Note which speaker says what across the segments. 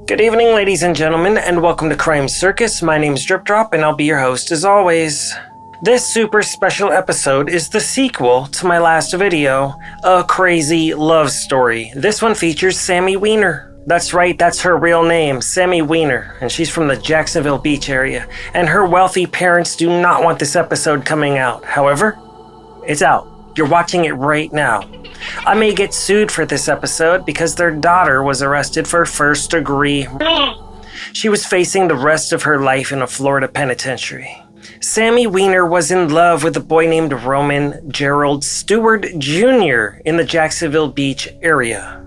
Speaker 1: Good evening, ladies and gentlemen, and welcome to Crime Circus. My name's Drip Drop, and I'll be your host as always. This super special episode is the sequel to my last video, A Crazy Love Story. This one features Sammi Wiener. That's right, that's her real name, Sammi Wiener, and she's from the Jacksonville beach area, and her wealthy parents do not want this episode coming out. However, it's out. You're watching it right now. I may get sued for this episode because their daughter was arrested for first degree. She was facing the rest of her life in a Florida penitentiary. Sammi Wiener was in love with a boy named Roman Steward Jr. in the Jacksonville beach area.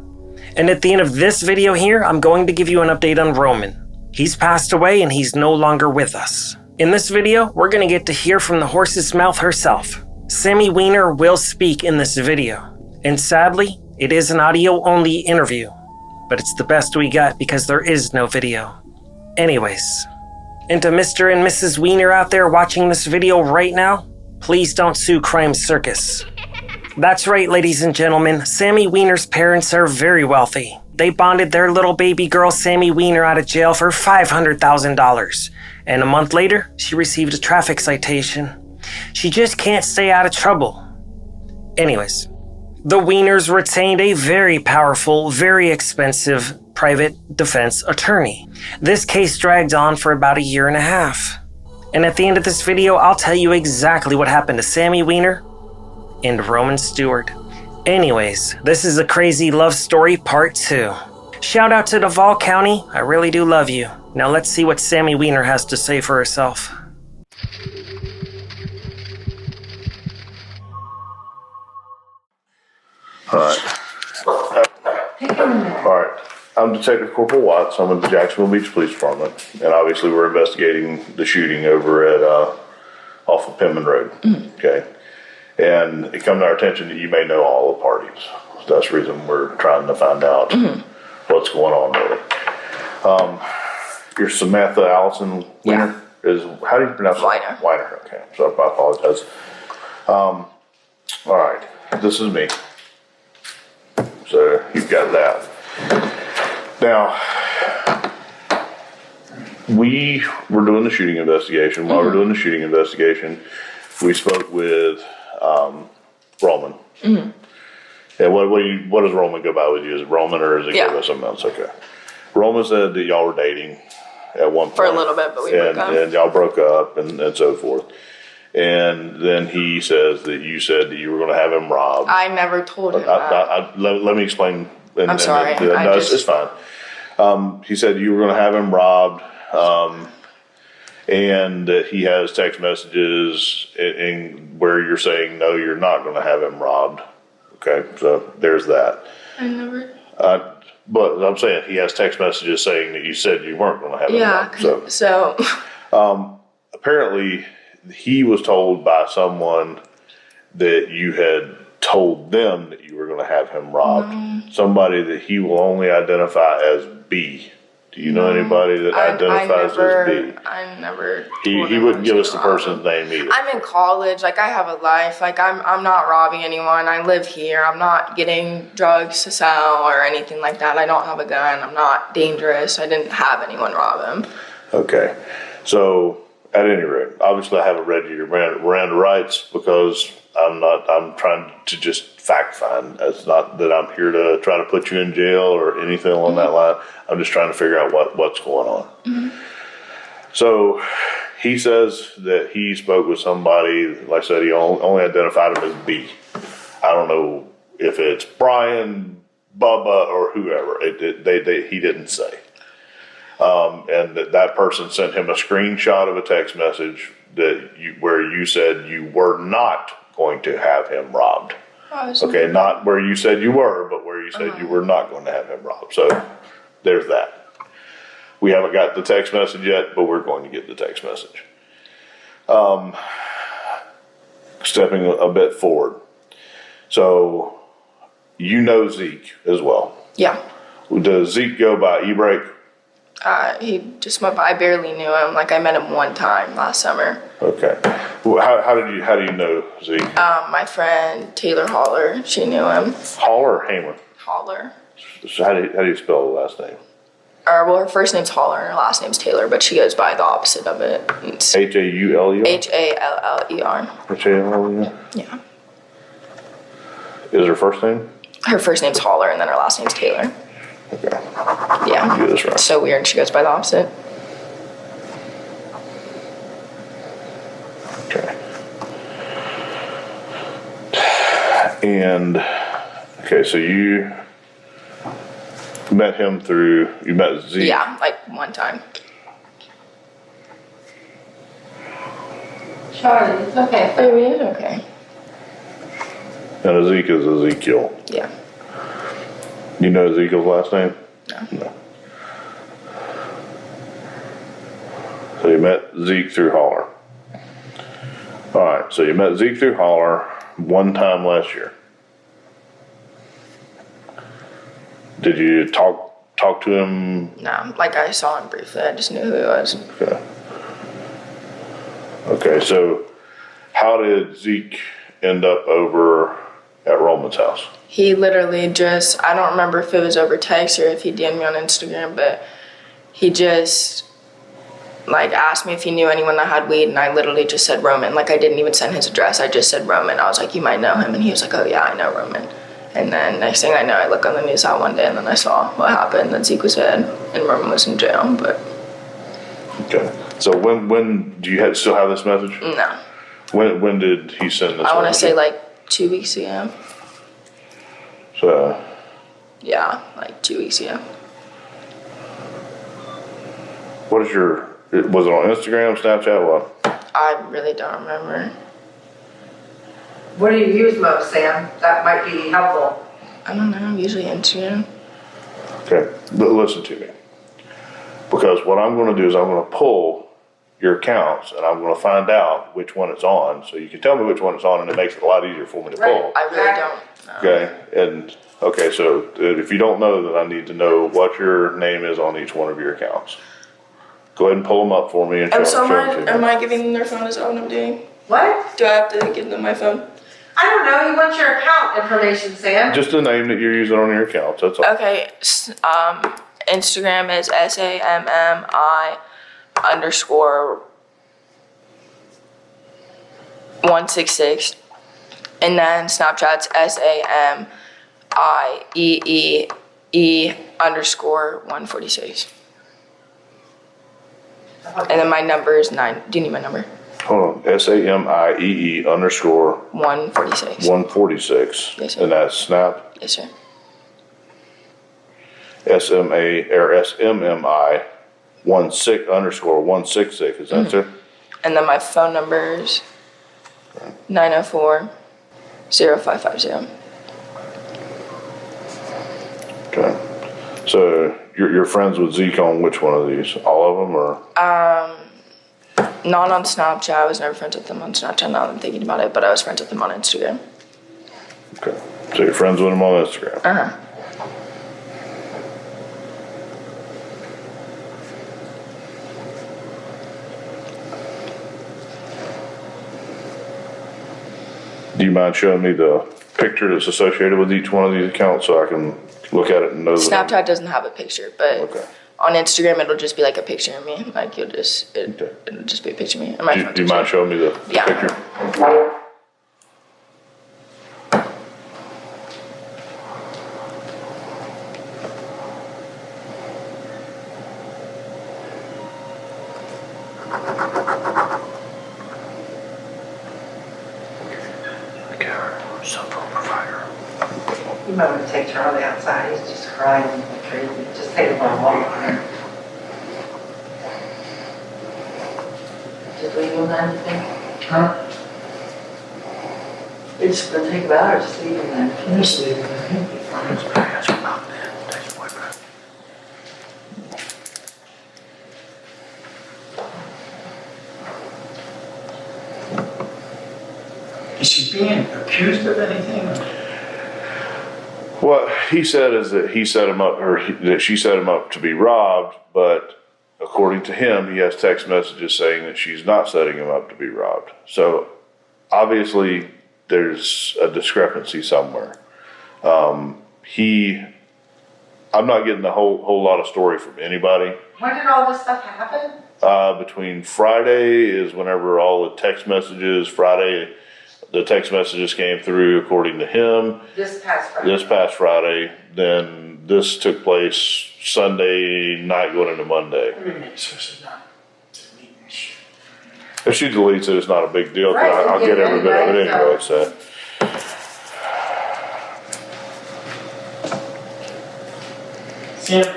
Speaker 1: And at the end of this video here, I'm going to give you an update on Roman. He's passed away and he's no longer with us. In this video, we're going to get to hear from the horse's mouth herself. Sammi Wiener will speak in this video. And sadly, it is an audio-only interview, but it's the best we got because there is no video. Anyways, and to Mr. and Mrs. Wiener out there watching this video right now, please don't sue CrimeCircus. That's right, ladies and gentlemen, Sammi Wiener's parents are very wealthy. They bonded their little baby girl Sammi Wiener out of jail for $500,000, and a month later, she received a traffic citation. She just can't stay out of trouble. Anyways, the Wieners retained a very powerful, very expensive private defense attorney. This case dragged on for about a year and a half. And at the end of this video, I'll tell you exactly what happened to Sammi Wiener and Roman Steward. Anyways, this is A Crazy Love Story Part 2. Shout out to Duval County, I really do love you. Now let's see what Sammi Wiener has to say for herself.
Speaker 2: Alright, I'm Detective Corporal Watts. I'm with the Jacksonville Beach Police Department, and obviously we're investigating the shooting over at off of Penman Road. Okay, and it come to our attention that you may know all the parties. So that's the reason we're trying to find out what's going on really. You're Samantha Allison Wiener. How do you pronounce it?
Speaker 3: Wiener.
Speaker 2: Wiener. Okay, so I apologize. All right, this is me. So you've got that. Now, we were doing the shooting investigation. While we're doing the shooting investigation, we spoke with Roman. And what does Roman go by with you? Is it Roman or is it go by something else? Okay. Roman said that y'all were dating at one point.
Speaker 3: For a little bit, but we broke up. And
Speaker 2: y'all broke up and so forth. And then he says that you said that you were going to have him robbed.
Speaker 3: I never told him that.
Speaker 2: Let me explain.
Speaker 3: I'm sorry.
Speaker 2: It's fine. He said you were going to have him robbed, and that he has text messages where you're saying, no, you're not going to have him robbed. Okay, so there's that.
Speaker 3: I never.
Speaker 2: But I'm saying he has text messages saying that you said you weren't going to have him robbed. So apparently he was told by someone that you had told them that you were going to have him robbed. Somebody that he will only identify as B. Do you know anybody that identifies as B?
Speaker 3: I never.
Speaker 2: He wouldn't give us the person's name either.
Speaker 3: I'm in college. Like, I have a life. Like, I'm not robbing anyone. I live here. I'm not getting drugs to sell or anything like that. I don't have a gun. I'm not dangerous. I didn't have anyone rob him. Okay. So, at any rate, obviously I haven't read your Miranda rights because I'm trying to just fact find. It's not that I'm here to try to put you in jail or anything along that line. I'm just trying to figure out what's going on. So he says that he spoke with somebody, like I said, he only identified him as B. I don't know if it's Brian, Bubba, or whoever. He didn't say. And that person sent him a screenshot of a text message where you said you were not going to have him robbed. Okay, not where you said you were, but where you said you were not going to have him robbed. So there's that. We haven't got the text message yet, but we're going to get the text message. Stepping a bit forward. So you know Zeke as well. Yeah. Does Zeke go by E-Break? He just went by. I barely knew him. Like, I met him one time last summer.
Speaker 2: Okay. Well, how do you know Zeke?
Speaker 3: My friend Taylor Holler, she knew him.
Speaker 2: Holler or Hamer?
Speaker 3: Holler.
Speaker 2: So how do you spell the last name?
Speaker 3: Well, her first name's Holler and her last name's Taylor, but she goes by the opposite of it. It's
Speaker 2: H-A-U-L-E-R?
Speaker 3: Halleer.
Speaker 2: H-A-L-L-E-R?
Speaker 3: Yeah.
Speaker 2: Is her first name?
Speaker 3: Her first name's Holler and then her last name's Taylor.
Speaker 2: Okay.
Speaker 3: Yeah.
Speaker 2: Get this right.
Speaker 3: It's so weird. She goes by the opposite.
Speaker 2: Okay. And, okay, so you met him through, you met Zeke?
Speaker 3: Yeah, like one time.
Speaker 4: Charlie, it's okay.
Speaker 3: Baby, it's okay.
Speaker 2: And Ezekiel is Ezekiel.
Speaker 3: Yeah.
Speaker 2: You know Ezekiel's last name?
Speaker 3: No.
Speaker 2: So you met Zeke through Holler. All right, so you met Zeke through Holler one time last year. Did you talk to him?
Speaker 3: No, like I saw him briefly. I just knew who he was.
Speaker 2: Okay. Okay, so how did Zeke end up over at Roman's house?
Speaker 3: He literally just, I don't remember if it was over text or if he DM'd me on Instagram, but he just like asked me if he knew anyone that had weed, and I literally just said Roman. Like I didn't even send his address. I just said Roman. I was like, you might know him, and he was like, oh yeah, I know Roman. And then next thing I know, I look on the news out one day, and then I saw what happened, that Zeke was dead and Roman was in jail. But
Speaker 2: Okay. So when do you still have this message?
Speaker 3: no,
Speaker 2: When did he send this?
Speaker 3: I want to
Speaker 2: message?
Speaker 3: say like 2 weeks ago.
Speaker 2: So
Speaker 3: Yeah, like 2 weeks ago.
Speaker 2: what is your? Was it on Instagram, Snapchat, what?
Speaker 3: I really don't remember.
Speaker 4: What do you use most, Sam? That might be helpful.
Speaker 3: I don't know, usually Instagram.
Speaker 2: Okay, but listen to me. Because what I'm going to do is I'm going to pull your accounts and I'm going to find out which one it's on. So you can tell me which one it's on, and it makes it a lot easier for me to pull.
Speaker 3: I really don't know.
Speaker 2: Okay, and okay, so if you don't know, then I need to know what your name is on each one of your accounts. Go ahead and pull them up for me and show,
Speaker 3: So
Speaker 2: show them to me.
Speaker 3: am I giving them their phone? Is that what I'm doing?
Speaker 4: What?
Speaker 3: Do I have to give them my phone?
Speaker 4: I don't know. You want your account information, Sam?
Speaker 2: Just the name that you're using on your accounts, that's all.
Speaker 3: Okay, Instagram is SAMMI_166, and then Snapchat's SAMIEE_146. And then my number is 9. Do you need my number?
Speaker 2: Hold on, SAMIEE
Speaker 3: _146.
Speaker 2: 146.
Speaker 3: Yes, sir.
Speaker 2: And that's Snap,
Speaker 3: Yes, sir.
Speaker 2: SMMI 16_166, is that it?
Speaker 3: And then my phone number is 904-0550.
Speaker 2: Okay. So you're friends with Zeke on which one of these? All of them, or?
Speaker 3: Not on Snapchat. I was never friends with him on Snapchat, now that I'm thinking about it, but I was friends with him on Instagram.
Speaker 2: Okay. So you're friends with him on Instagram?
Speaker 3: Uh-huh.
Speaker 2: Do you mind showing me the picture that's associated with each one of these accounts so I can look at it and know that
Speaker 3: Snapchat doesn't have a picture, but
Speaker 2: Okay.
Speaker 3: on Instagram it'll just be like a picture of me. Like it'll just be a picture of me. And my
Speaker 2: Do
Speaker 3: phone's
Speaker 2: you mind showing me the
Speaker 3: Yeah.
Speaker 2: picture?
Speaker 4: You might want to take Charlie outside. He's just crying like crazy. Just take him for a walk. Just leave him then, you think? Huh? You're just going to take him out or just leave him then? Just leave him then.
Speaker 5: Is she being accused of anything?
Speaker 2: What he said is that he set him up, that she set him up to be robbed, but according to him, he has text messages saying that she's not setting him up to be robbed. So obviously there's a discrepancy somewhere. I'm I'm not getting a whole lot of story from anybody.
Speaker 4: When did all this stuff happen?
Speaker 2: Between Friday is whenever all the text messages, Friday, the text messages came through according to him.
Speaker 4: This past
Speaker 2: Friday. Then this took place Sunday night going into Monday.
Speaker 5: So it's not deleting shit.
Speaker 2: If she deletes it, it's not a big deal.
Speaker 4: Right,
Speaker 2: I'll get every bit of it anyway, so.
Speaker 5: Sam,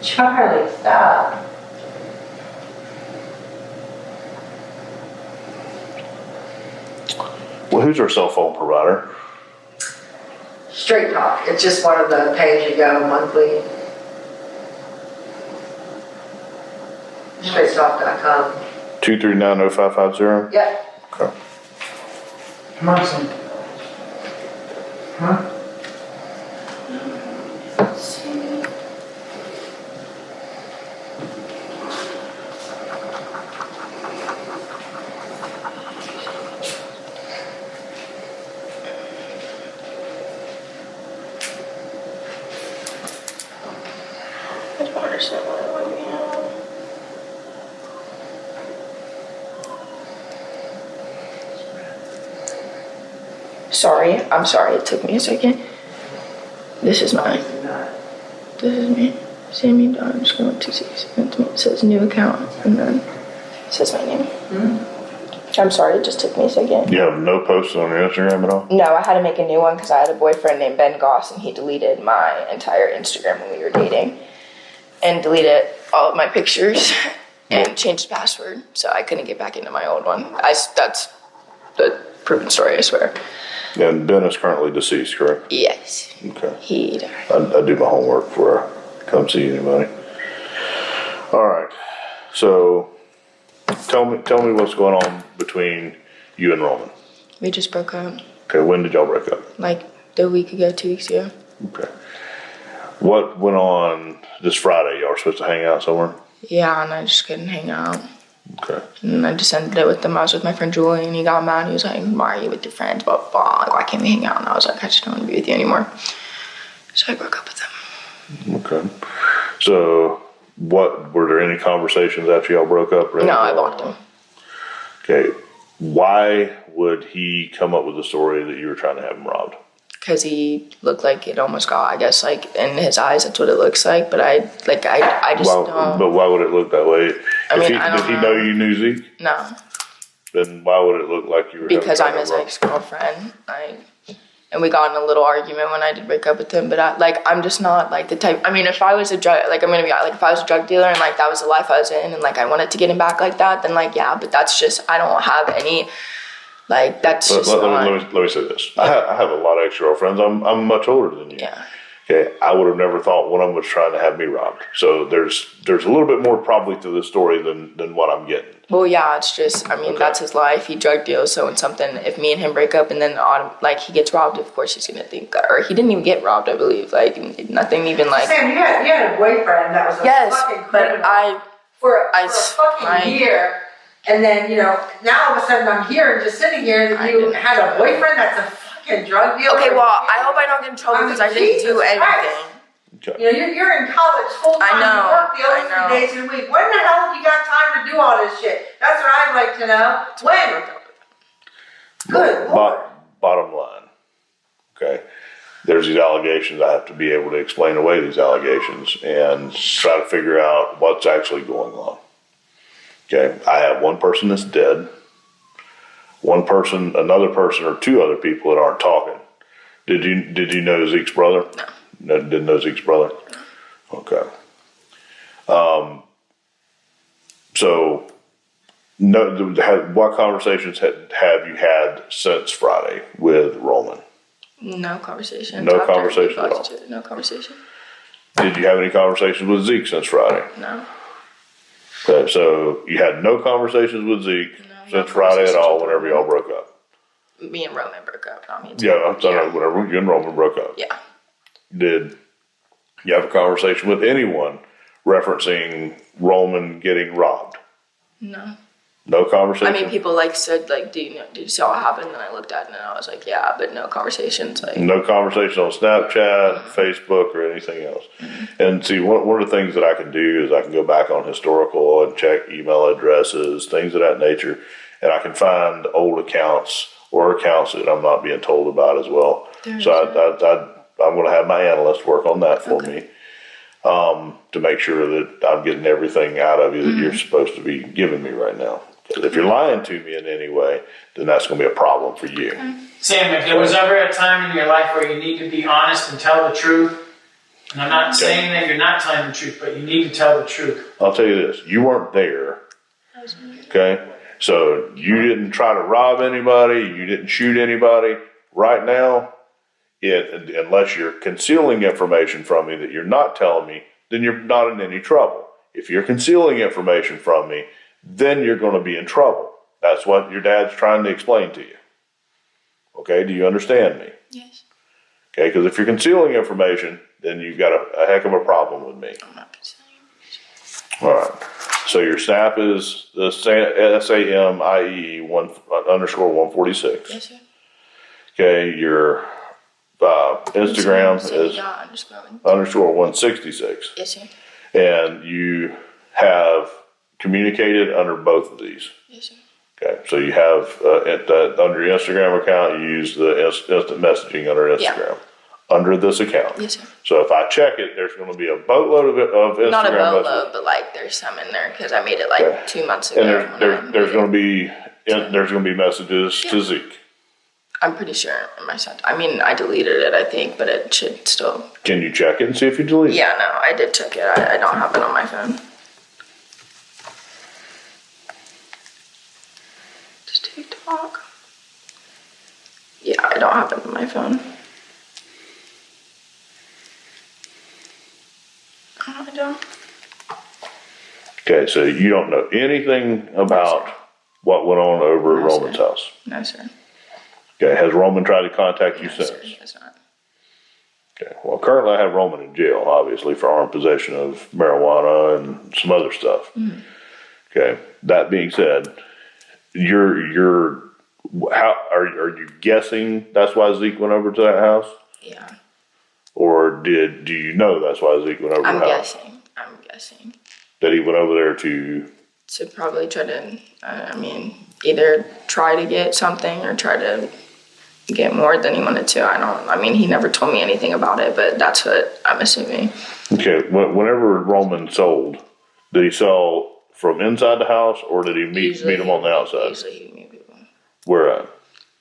Speaker 4: Charlie, stop.
Speaker 2: Well, who's our cell phone provider?
Speaker 4: Straight Talk. It's just one of the pay-as-you-go monthly. StraightTalk.com.
Speaker 2: 2390550?
Speaker 4: Yep.
Speaker 2: Okay.
Speaker 5: come on, Sam. Huh?
Speaker 3: I don't understand why it wouldn't be out. Sorry, I'm sorry it took me a second. This is mine. This is me. Sammy underscore 26. It says new account and then it says my name. I'm sorry, it just took me a second.
Speaker 2: You have no posts on your Instagram at all?
Speaker 3: No, I had to make a new one because I had a boyfriend named Ben Goss and he deleted my entire Instagram when we were dating and deleted all of my pictures and changed the password so I couldn't get back into my old one. That's the proven story, I swear.
Speaker 2: And Ben is currently deceased, correct?
Speaker 3: Yes.
Speaker 2: Okay.
Speaker 3: He died.
Speaker 2: I do my homework before I come see anybody. All right. So tell me what's going on between you and Roman.
Speaker 3: We just broke up
Speaker 2: Okay, when did y'all break up?
Speaker 3: like a week ago, 2 weeks ago.
Speaker 2: Okay. What went on this Friday? Y'all were supposed to hang out somewhere?
Speaker 3: Yeah, and I just couldn't hang out.
Speaker 2: Okay.
Speaker 3: And I just ended it with them. I was with my friend Julie and he got mad. He was like, why are you with your friends? Blah, blah, blah. Like, why can't we hang out? And I was like, I just don't want to be with you anymore. So I broke up with them.
Speaker 2: Okay. So were there any conversations after y'all broke up?
Speaker 3: No, I blocked him.
Speaker 2: Okay. Why would he come up with the story that you were trying to have him robbed?
Speaker 3: Because he looked like it almost got, I guess, like in his eyes, that's what it looks like. But I just don't.
Speaker 2: But why would it look that way?
Speaker 3: I mean,
Speaker 2: Did he know you knew Zeke?
Speaker 3: No,
Speaker 2: Then why would it look like you were?
Speaker 3: because I'm his
Speaker 2: robbed?
Speaker 3: ex-girlfriend. And we got in a little argument when I did break up with him. But I'm just not like the type. I mean, if I was a drug, like I'm gonna be like, if I was a drug dealer and like that was the life I was in, and like I wanted to get him back like that, then like yeah. But that's just I don't have any. Like that's just
Speaker 2: let me say this. Yeah. I have a lot of ex-girlfriends. I'm much older than you.
Speaker 3: Yeah.
Speaker 2: Okay. I would have never thought one of them was trying to have me robbed. So there's a little bit more probably to this story than what I'm getting.
Speaker 3: Well, yeah, it's just, I mean, That's his life. He drug deals. So when if me and him break up and then like he gets robbed, of course he's gonna think, or he didn't even get robbed, I believe. Like nothing even like.
Speaker 4: Sam, you had a boyfriend that was a fucking criminal for a fucking year. And then, now all of a sudden I'm here and just sitting here that you had a boyfriend that's a fucking drug dealer.
Speaker 3: Okay, well, I hope I don't get in trouble because I didn't do anything.
Speaker 2: Okay.
Speaker 4: You're in college full time.
Speaker 3: I know,
Speaker 4: You work the other 3 days a week. When the hell have you got time to do all this shit? That's what I'd like to know. When? Good Lord.
Speaker 2: Bottom line. Okay. There's these allegations. I have to be able to explain away these allegations and try to figure out what's actually going on. Okay, I have one person that's dead, another person, or two other people that aren't talking. Did you know Zeke's brother? No. Didn't know Zeke's brother? Okay. So, what conversations have you had since Friday with Roman?
Speaker 3: No conversation.
Speaker 2: No conversation at all?
Speaker 3: No conversation.
Speaker 2: Did you have any conversations with Zeke since Friday?
Speaker 3: No.
Speaker 2: Okay, so you had no conversations with Zeke since Friday at all whenever y'all broke up?
Speaker 3: Me and Roman broke up, not me and
Speaker 2: Yeah, I'm sorry, whenever you and Roman broke up.
Speaker 3: Yeah.
Speaker 2: Did you have a conversation with anyone referencing Roman getting robbed?
Speaker 3: No.
Speaker 2: No conversation?
Speaker 3: I mean, people like said, like, did you see what happened? And I looked at it and I was like, yeah, but no conversations. Like,
Speaker 2: no conversation on Snapchat, Facebook, or anything else. And see, one of the things that I can do is I can go back on historical and check email addresses, things of that nature, and I can find old accounts or accounts that I'm not being told about as well. So I'm going to have my analyst work on that for me to make sure that I'm getting everything out of you that you're supposed to be giving me right now. Because if you're lying to me in any way, then that's going to be a problem for you.
Speaker 5: Sam, if there was ever a time in your life where you need to be honest and tell the truth, and I'm not saying that you're not telling the truth, but you need to tell the truth.
Speaker 2: I'll tell you this, you weren't there, okay? So you didn't try to rob anybody, you didn't shoot anybody. Right now, unless you're concealing information from me that you're not telling me, then you're not in any trouble. If you're concealing information from me, then you're going to be in trouble. That's what your dad's trying to explain to you. Okay, do you understand me?
Speaker 3: yes,
Speaker 2: Okay, because if you're concealing information, then you've got a heck of a problem with me.
Speaker 3: I'm not considering.
Speaker 2: All right. So your snap is the SAMIE _146.
Speaker 3: Yes, sir.
Speaker 2: Okay, your Instagram
Speaker 3: So
Speaker 2: is
Speaker 3: you got underscoring.
Speaker 2: _166.
Speaker 3: Yes, sir.
Speaker 2: And you have communicated under both of these.
Speaker 3: Yes, sir.
Speaker 2: Okay, so you have under your Instagram account, you use the instant messaging under Instagram. Under this account.
Speaker 3: Yes, sir.
Speaker 2: So if I check it, there's going to be a boatload of Instagram
Speaker 3: Not a boatload,
Speaker 2: messages.
Speaker 3: but like there's some in there because I made it like 2 months ago.
Speaker 2: And there's going to be messages to Zeke.
Speaker 3: I'm pretty sure in my son. I mean, I deleted it, I think, but it should still.
Speaker 2: Can you check it and see if you delete it?
Speaker 3: Yeah, no, I did check it. I don't have it on my phone. Just TikTok. Yeah, I don't have it on my phone. I don't.
Speaker 2: Okay, so you don't know anything about what went on over at
Speaker 3: No,
Speaker 2: Roman's
Speaker 3: sir.
Speaker 2: house.
Speaker 3: No, sir.
Speaker 2: Okay, has Roman tried to contact you
Speaker 3: No,
Speaker 2: since?
Speaker 3: sir, he does not.
Speaker 2: Okay, well, currently I have Roman in jail, obviously, for armed possession of marijuana and some other stuff. Okay, that being said, how are you guessing that's why Zeke went over to that house?
Speaker 3: Yeah.
Speaker 2: Or do you know that's why Zeke went over to the house?
Speaker 3: I'm guessing.
Speaker 2: That he went over there to...
Speaker 3: To probably try to, either try to get something or try to get more than he wanted to. He never told me anything about it, but that's what I'm assuming.
Speaker 2: Okay, whenever Roman sold, did he sell from inside the house or did he meet him on the outside?
Speaker 3: Usually he would meet people.
Speaker 2: Where at?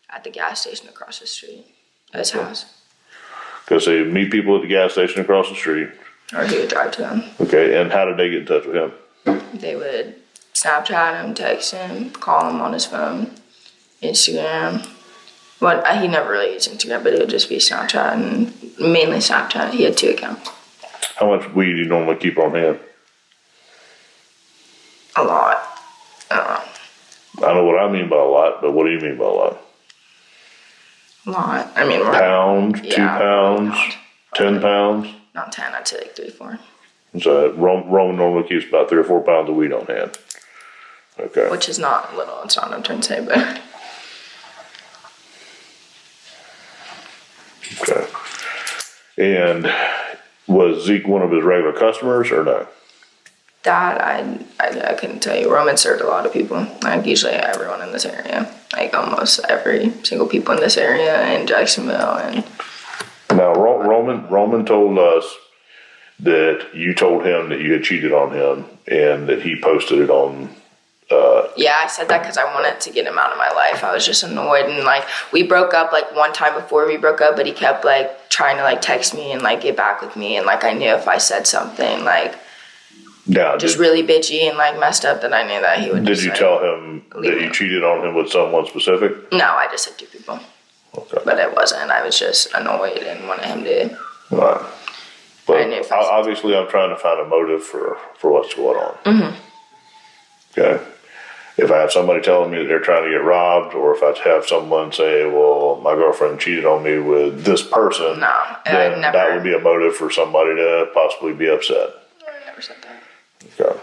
Speaker 3: At the gas station across the street. At his house.
Speaker 2: Because he would meet people at the gas station across the street.
Speaker 3: Or he would drive to them.
Speaker 2: Okay, and how did they get in touch with him?
Speaker 3: They would Snapchat him, text him, call him on his phone, Instagram. Well, he never really used Instagram, but it would just be Snapchat and mainly Snapchat. He had 2 accounts.
Speaker 2: How much weed do you normally keep on hand?
Speaker 3: A lot.
Speaker 2: I know what I mean by a lot, but what do you mean by a lot?
Speaker 3: A lot.
Speaker 2: Pound,
Speaker 3: yeah,
Speaker 2: 2 pounds, 10 pounds?
Speaker 3: Not 10, I'd say like 3, 4.
Speaker 2: So Roman normally keeps about 3 or 4 pounds of weed on hand. Okay.
Speaker 3: Which is not little, it's not what I'm trying to say, but.
Speaker 2: Okay. And was Zeke one of his regular customers or no?
Speaker 3: That, I couldn't tell you. Roman served a lot of people. Like usually everyone in this area. Like almost every single people in this area in Jacksonville. And
Speaker 2: now Roman told us that you told him that you had cheated on him and that he posted it on.
Speaker 3: Yeah, I said that because I wanted to get him out of my life. I was just annoyed, and like we broke up like one time before we broke up, but he kept like trying to like text me and like get back with me, and like I knew if I said something like really bitchy and like messed up, that I knew that he would.
Speaker 2: Did you tell him that you cheated on him with someone specific?
Speaker 3: No, I just said 2 people.
Speaker 2: Okay.
Speaker 3: But it wasn't. I was just annoyed and wanted him to.
Speaker 2: Right. But
Speaker 3: I knew
Speaker 2: obviously, I'm trying to find a motive for what's going on. Mm-hmm. Okay. If I have somebody telling me that they're trying to get robbed, or if I have someone say, well, my girlfriend cheated on me with this person, then that would be a motive for somebody to possibly be upset.
Speaker 3: I never said that.
Speaker 2: Okay.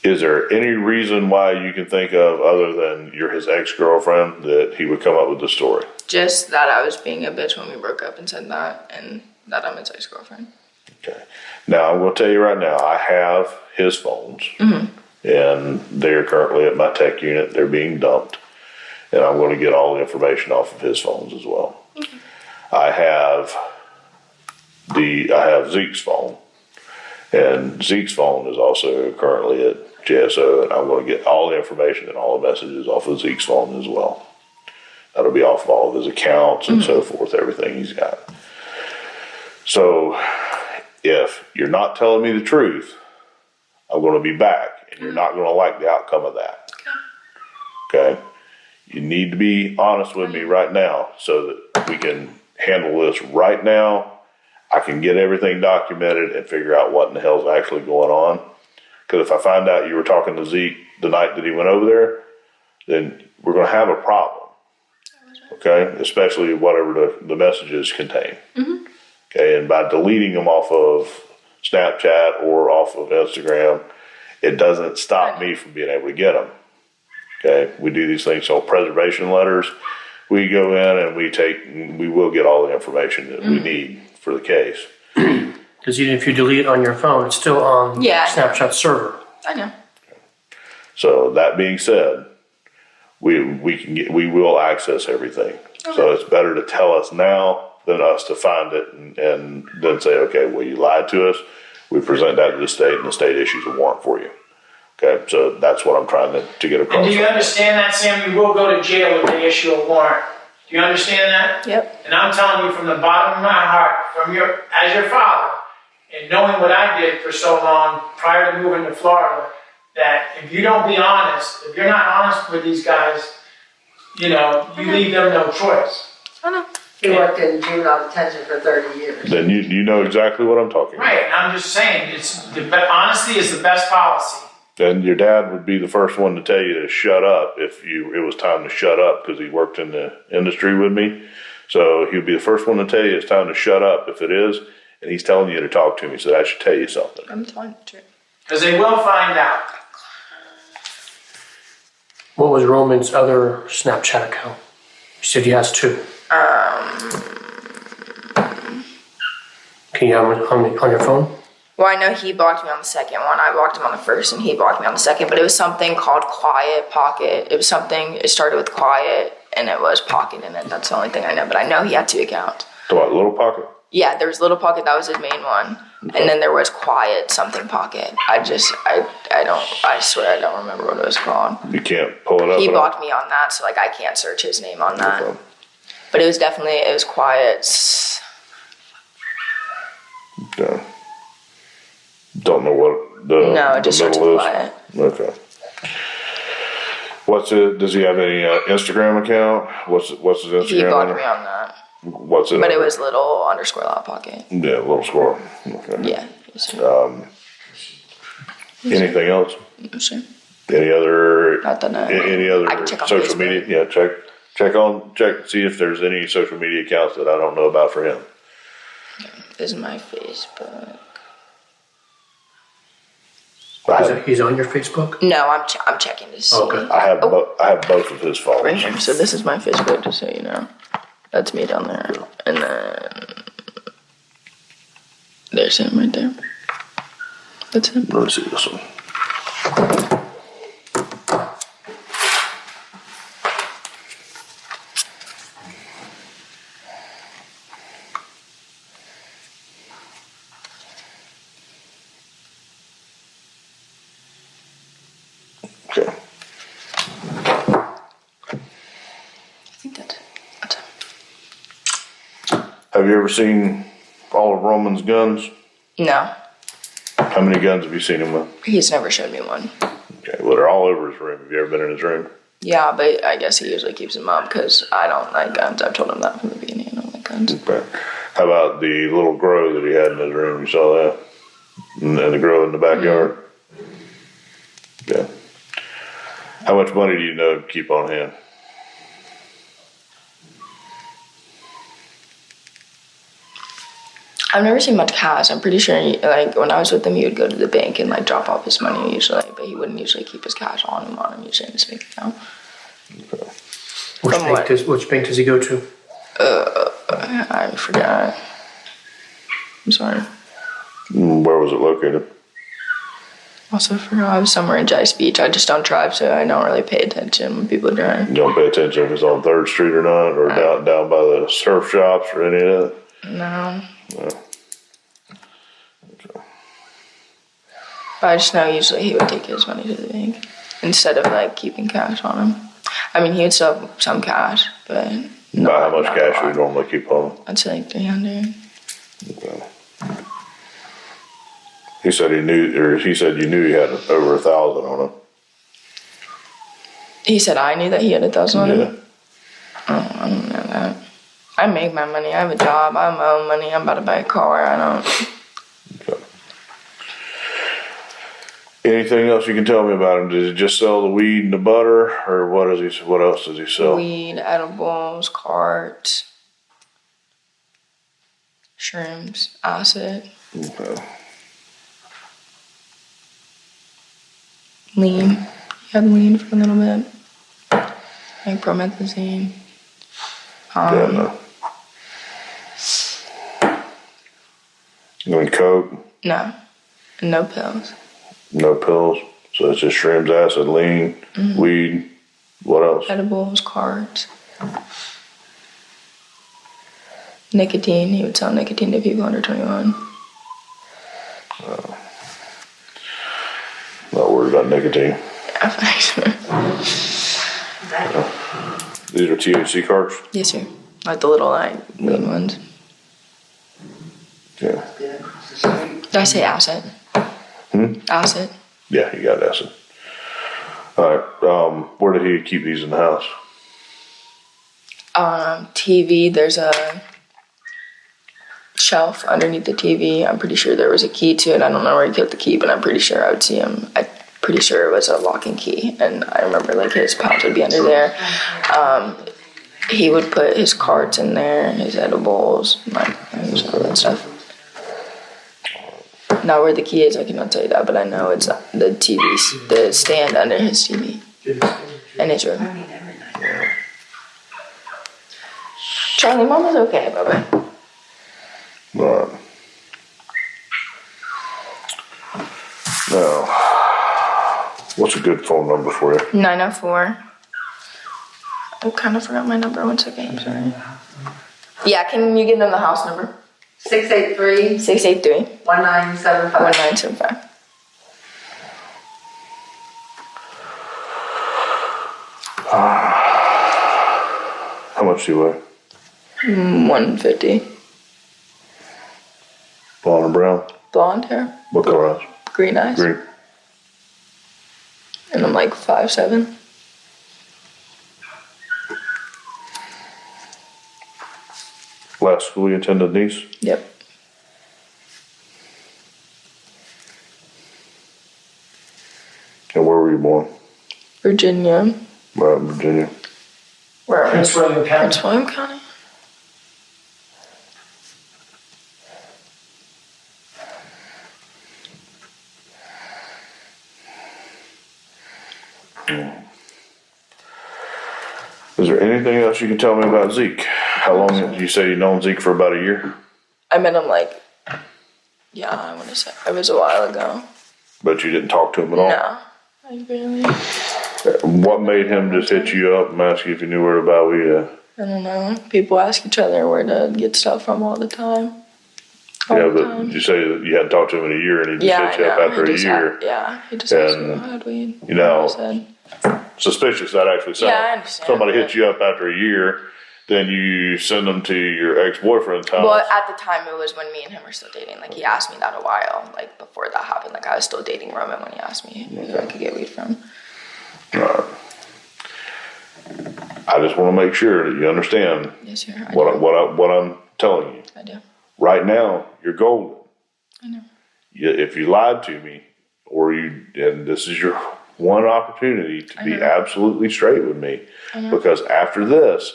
Speaker 2: Is there any reason why you can think of, other than you're his ex-girlfriend, that he would come up with this story?
Speaker 3: Just that I was being a bitch when we broke up and said that, and that I'm his ex-girlfriend.
Speaker 2: Okay. Now, I'm going to tell you right now, I have his phones, and they're currently at my tech unit. They're being dumped, and I'm going to get all the information off of his phones as well. I have Zeke's phone, and Zeke's phone is also currently at JSO, and I'm going to get all the information and all the messages off of Zeke's phone as well. That'll be off of all of his accounts and so forth, everything he's got. So, if you're not telling me the truth, I'm going to be back, and you're not going to like the outcome of that. Okay? You need to be honest with me right now so that we can handle this right now. I can get everything documented and figure out what in the hell's actually going on. Because if I find out you were talking to Zeke the night that he went over there, then we're going to have a problem. Okay? Especially whatever the messages contain. Okay? And by deleting them off of Snapchat or off of Instagram, it doesn't stop me from being able to get them. Okay? We do these things called preservation letters. We go in and we will get all the information that we need for the case.
Speaker 6: Because even if you delete it on your phone, it's still on Snapchat server.
Speaker 3: I know.
Speaker 2: So that being said, we will access everything. So it's better to tell us now than us to find it and then say, okay, well, you lied to us. We present that to the state, and the state issues a warrant for you. Okay, so that's what I'm trying to get across.
Speaker 5: And do you understand that, Sam? You will go to jail if they issue a warrant. Do you understand that?
Speaker 3: Yep.
Speaker 5: And I'm telling you from the bottom of my heart, as your father, and knowing what I did for so long prior to moving to Florida, that if you don't be honest, if you're not honest with these guys, you leave them no choice.
Speaker 3: I know.
Speaker 4: He worked in juvenile detention for 30 years.
Speaker 2: Then you know exactly what I'm talking about.
Speaker 5: Right, and I'm just saying, honesty is the best policy.
Speaker 2: And your dad would be the first one to tell you to shut up if it was time to shut up, because he worked in the industry with me. So he would be the first one to tell you it's time to shut up if it is, and he's telling you to talk to me, so I should tell you something.
Speaker 3: I'm telling the truth.
Speaker 5: Because they will find out.
Speaker 6: What was Roman's other Snapchat account? You said he has two. Can you have it on your phone?
Speaker 3: Well, I know he blocked me on the second one. I blocked him on the first, and he blocked me on the second. But it was something called Quiet Pocket. It was something. It started with Quiet, and it was Pocket in it. That's the only thing I know. But I know he had two accounts.
Speaker 2: So what, Little Pocket?
Speaker 3: Yeah, there was Little Pocket. That was his main one, and then there was Quiet something Pocket. I swear I don't remember what it was called.
Speaker 2: You can't pull it up.
Speaker 3: He blocked me on that, so I can't search his name on that.
Speaker 2: Okay.
Speaker 3: But it was Quiet.
Speaker 2: Okay. Don't know what the
Speaker 3: No, it just starts with Quiet.
Speaker 2: Okay. Does he have any Instagram account? What's his Instagram?
Speaker 3: He blocked me on that.
Speaker 2: What's it?
Speaker 3: But it was little _ Loud Pocket.
Speaker 2: Yeah, Little Squirrel. Okay.
Speaker 3: Yeah.
Speaker 2: Anything else?
Speaker 3: I'm sure.
Speaker 2: Any other?
Speaker 3: Not that I know.
Speaker 2: Any other
Speaker 3: I can check on
Speaker 2: social
Speaker 3: Facebook.
Speaker 2: media? Yeah, check. See if there's any social media accounts that I don't know about for him.
Speaker 3: This is my Facebook.
Speaker 6: He's on your Facebook?
Speaker 3: No, I'm checking to see.
Speaker 6: Okay.
Speaker 2: I have both of his phones.
Speaker 3: Right here. So this is my Facebook, just so you know. That's me down there. And then there's him right there. That's him.
Speaker 2: Let me see this one. Okay.
Speaker 3: I think that's him.
Speaker 2: Have you ever seen all of Roman's guns?
Speaker 3: No,
Speaker 2: How many guns have you seen him with?
Speaker 3: he's never showed me one.
Speaker 2: Okay, well, they're all over his room. Have you ever been in his room?
Speaker 3: Yeah, but I guess he usually keeps them up because I don't like guns. I've told him that from the beginning. I don't like guns.
Speaker 2: Okay. How about the little grow that he had in his room? You saw that? And the grow in the backyard? Yeah. How much money do you know to keep on hand?
Speaker 3: I've never seen much cash. I'm pretty sure, like, when I was with him, he would go to the bank and, like, drop off his money usually, but he wouldn't usually keep his cash on him usually in his bank account.
Speaker 2: Okay.
Speaker 6: Which bank does he go to?
Speaker 3: I forgot. I'm sorry.
Speaker 2: Where was it located?
Speaker 3: Also forgot. I was somewhere in Jack's Beach. I just don't drive, so I don't really pay attention when people drive.
Speaker 2: You don't pay attention if it's on 3rd Street or not, or down by the surf shops or any of that?
Speaker 3: No.
Speaker 2: No. Okay.
Speaker 3: But I just know usually he would take his money to the bank instead of, like, keeping cash on him. I mean, he would still have some cash, but
Speaker 2: About how much cash do you normally keep on him?
Speaker 3: I'd say like 300.
Speaker 2: Okay. He said you knew he had over 1,000 on him.
Speaker 3: He said I knew that he had 1,000 on him?
Speaker 2: Yeah.
Speaker 3: Oh, I don't know that. I make my money. I have a job. I have my own money. I'm about to buy a car. I don't.
Speaker 2: Okay. Anything else you can tell me about him? Does he just sell the weed and the butter, or what else does he sell?
Speaker 3: Weed, edibles, carts, shrooms, acid,
Speaker 2: Okay.
Speaker 3: lean. He had lean for a little bit. Like promethazine.
Speaker 2: Yeah, no. You mean coke?
Speaker 3: No. No pills.
Speaker 2: No pills. So it's just shrooms, acid, lean, weed. What else?
Speaker 3: Edibles, carts. Nicotine. He would sell nicotine to people under 21.
Speaker 2: Not worried about nicotine. These are THC cards?
Speaker 3: Yes, sir. Like the little, like, lean ones.
Speaker 2: Yeah.
Speaker 3: Did I say acid? Acid.
Speaker 2: Yeah, you got acid. Alright, where did he keep these in the house?
Speaker 3: TV, there's a shelf underneath the TV. I'm pretty sure there was a key to it. I don't know where he kept the key, but I'm pretty sure I would see him. I'm pretty sure it was a lock and key, and I remember, like, his pouch would be under there. He would put his carts in there, his edibles, like, all that stuff. Now where the key is, I cannot tell you that, but I know it's the TV, the stand under his TV in his room. Charlie, Mama's okay, Bubba.
Speaker 2: Alright. Now, what's a good phone number for you?
Speaker 3: 904. I kind of forgot my number. 1 second, I'm sorry. Yeah, can you give them the house number?
Speaker 4: 683
Speaker 3: 683
Speaker 4: 1975.
Speaker 3: 1975.
Speaker 2: How much do you weigh?
Speaker 3: 150.
Speaker 2: Blonde or brown?
Speaker 3: Blonde hair.
Speaker 2: What color eyes?
Speaker 3: Green eyes.
Speaker 2: Green.
Speaker 3: And I'm like 5'7".
Speaker 2: Last school you attended, Nice?
Speaker 3: Yep.
Speaker 2: And where were you born?
Speaker 3: Virginia.
Speaker 2: Right in Virginia.
Speaker 3: Where are
Speaker 5: Prince William County.
Speaker 3: Prince William County.
Speaker 2: Is there anything else you can tell me about Zeke? How long did you say you known Zeke for about a year?
Speaker 3: I met him like, yeah, I want to say it was a while ago.
Speaker 2: But you didn't talk to him at all?
Speaker 3: No, I barely.
Speaker 2: What made him just hit you up and ask you if you knew where about we
Speaker 3: I don't know. People ask each other where to get stuff from all the time.
Speaker 2: Yeah, but you say that you hadn't talked to him in a year and he just hit you up after a year.
Speaker 3: He just asked me
Speaker 2: And,
Speaker 3: if I had weed.
Speaker 2: you know,
Speaker 3: I said,
Speaker 2: suspicious that actually sounds.
Speaker 3: Yeah, I understand.
Speaker 2: Somebody hits you up after a year, then you send them to your ex-boyfriend's house.
Speaker 3: well, at the time, it was when me and him were still dating. Like, he asked me that a while, like, before that happened. Like, I was still dating Roman when he asked me who I could get weed from.
Speaker 2: Right. I just want to make sure that you understand
Speaker 3: Yes, sir.
Speaker 2: what I'm telling you.
Speaker 3: I do.
Speaker 2: Right now, you're golden.
Speaker 3: I know.
Speaker 2: If you lied to me, and this is your one opportunity to be absolutely straight with me, because after this,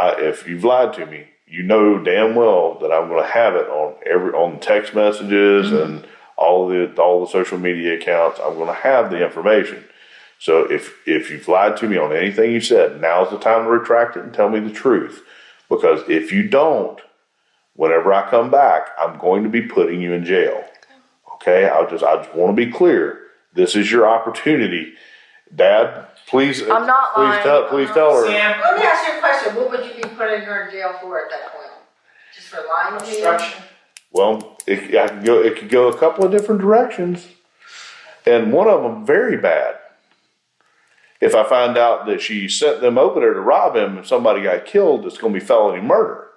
Speaker 2: if you've lied to me, you know damn well that I'm going to have it on text messages and all the social media accounts. I'm going to have the information. So if you've lied to me on anything you said, now's the time to retract it and tell me the truth. Because if you don't, whenever I come back, I'm going to be putting you in jail. Okay? I just want to be clear. This is your opportunity. Dad, please.
Speaker 3: I'm not lying.
Speaker 2: Please tell her.
Speaker 5: Sam,
Speaker 4: Let me ask you a question. What would you be putting her in jail for at that point? Just for lying to you?
Speaker 5: obstruction.
Speaker 2: Well, it could go a couple of different directions, and one of them very bad. If I find out that she sent them over there to rob him and somebody got killed, it's going to be felony murder.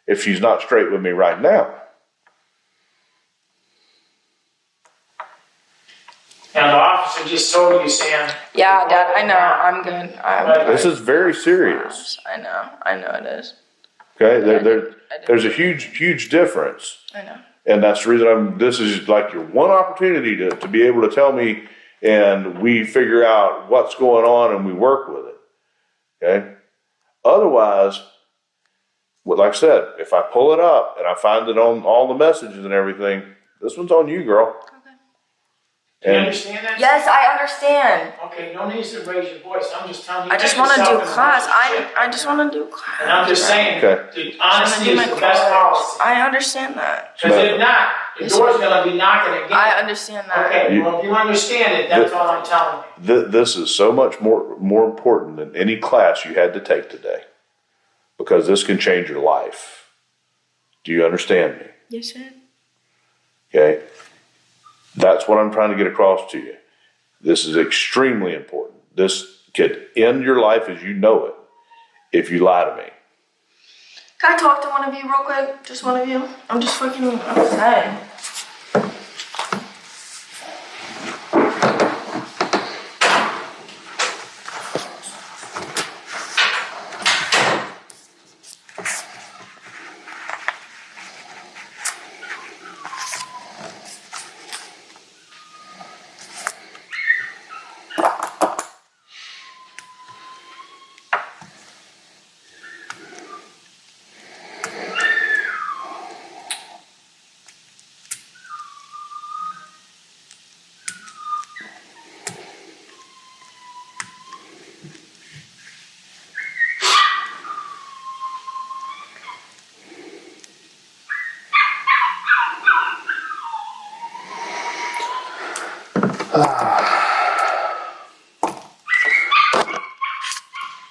Speaker 2: If she's not straight with me right now.
Speaker 5: Now, the officer just told you, Sam.
Speaker 3: Yeah, Dad, I know. I'm good.
Speaker 2: This is very serious.
Speaker 3: I know it is.
Speaker 2: Okay, there's a huge difference.
Speaker 3: I know.
Speaker 2: And that's the reason this is like your one opportunity to be able to tell me, and we figure out what's going on and we work with it. Okay? Otherwise, like I said, if I pull it up and I find it on all the messages and everything, this one's on you, girl.
Speaker 5: Do you understand that?
Speaker 3: Yes, I understand.
Speaker 5: Okay, no need to raise your voice. I'm just telling you.
Speaker 3: I just want to do class. I just want to do class.
Speaker 5: And I'm just saying,
Speaker 2: Okay.
Speaker 5: the honesty is the best policy.
Speaker 3: I understand that.
Speaker 5: Because if not, the door's going to be knocking again.
Speaker 3: I understand that.
Speaker 5: Okay, well, if you understand it, that's all I'm telling you.
Speaker 2: This is so much more important than any class you had to take today, because this can change your life. Do you understand me?
Speaker 3: Yes, sir.
Speaker 2: Okay? That's what I'm trying to get across to you. This is extremely important. This could end your life as you know it if you lie to me.
Speaker 3: Can I talk to one of you real quick? Just one of you? I'm just fucking upset.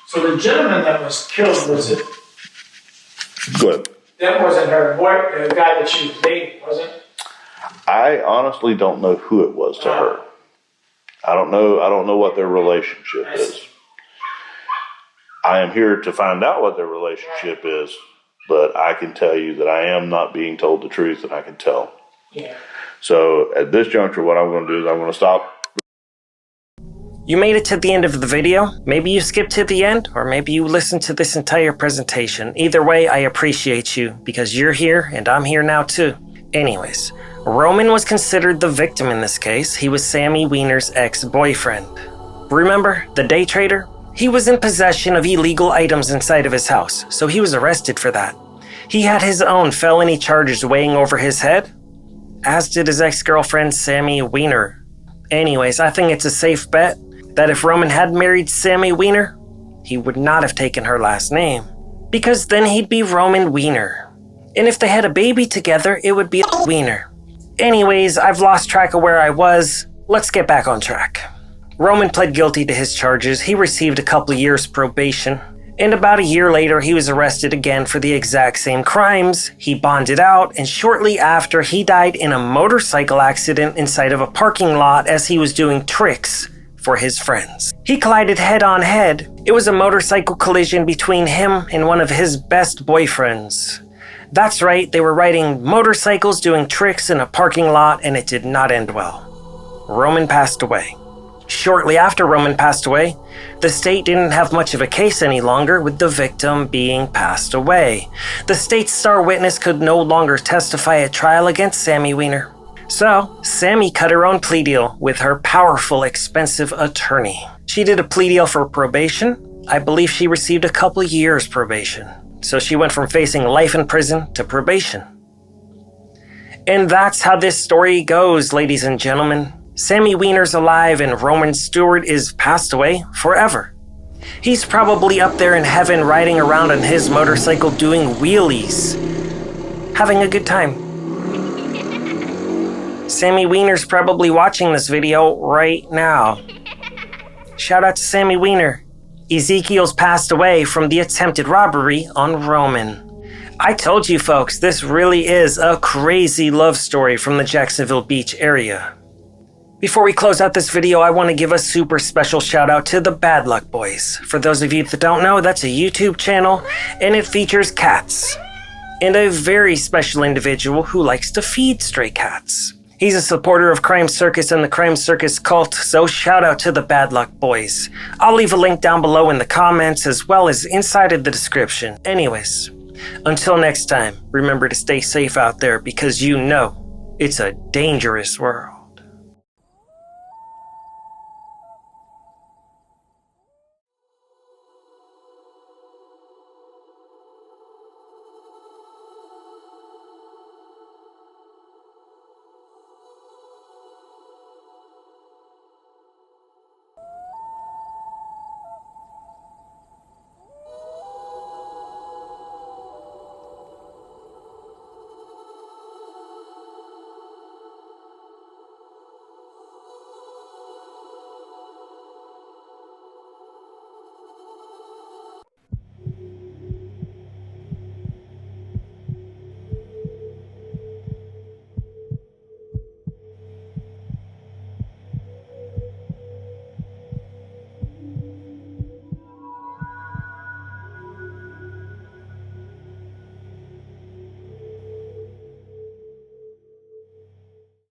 Speaker 5: So the gentleman that was killed, was it?
Speaker 2: Good.
Speaker 5: That wasn't her boy, the guy that she was dating, was it?
Speaker 2: I honestly don't know who it was to her. I don't know what their relationship is. I am here to find out what their relationship is, but I can tell you that I am not being told the truth, and I can tell.
Speaker 5: Yeah.
Speaker 2: So at this juncture, what I'm going to do is I'm going to stop.
Speaker 1: You made it to the end of the video. Maybe you skipped to the end, or maybe you listened to this entire presentation. Either way, I appreciate you, because you're here and I'm here now too. Anyways, Roman was considered the victim in this case. He was Sammi Wiener's ex-boyfriend. Remember, the day trader? He was in possession of illegal items inside of his house, so he was arrested for that. He had his own felony charges weighing over his head, as did his ex-girlfriend Sammi Wiener. Anyways, I think it's a safe bet that if Roman had married Sammi Wiener, he would not have taken her last name, because then he'd be Roman Wiener. And if they had a baby together, it would be Wiener. Anyways, I've lost track of where I was. Let's get back on track. Roman pled guilty to his charges. He received a couple years probation. And about a year later, he was arrested again for the exact same crimes. He bonded out, and shortly after, he died in a motorcycle accident inside of a parking lot as he was doing tricks for his friends. He collided head-on-head. It was a motorcycle collision between him and one of his best boyfriends. That's right, they were riding motorcycles doing tricks in a parking lot, and it did not end well. Roman passed away. Shortly after Roman passed away, the state didn't have much of a case any longer, with the victim being passed away. The state's star witness could no longer testify at trial against Sammi Wiener. So, Sammi cut her own plea deal with her powerful, expensive attorney. She did a plea deal for probation. I believe she received a couple years probation. So she went from facing life in prison to probation. And that's how this story goes, ladies and gentlemen. Sammi Wiener's alive and Roman Steward is passed away forever. He's probably up there in heaven riding around on his motorcycle doing wheelies, having a good time. Sammi Wiener's probably watching this video right now. Shout out to Sammi Wiener. Ezekiel's passed away from the attempted robbery on Roman. I told you folks, this really is a crazy love story from the Jacksonville Beach area. Before we close out this video, I want to give a super special shout out to the Bad Luck Boys. For those of you that don't know, that's a YouTube channel and it features cats. And a very special individual who likes to feed stray cats. He's a supporter of Crime Circus and the Crime Circus cult, so shout out to the Bad Luck Boys. I'll leave a link down below in the comments as well as inside of the description. Anyways, until next time, remember to stay safe out there because you know it's a dangerous world.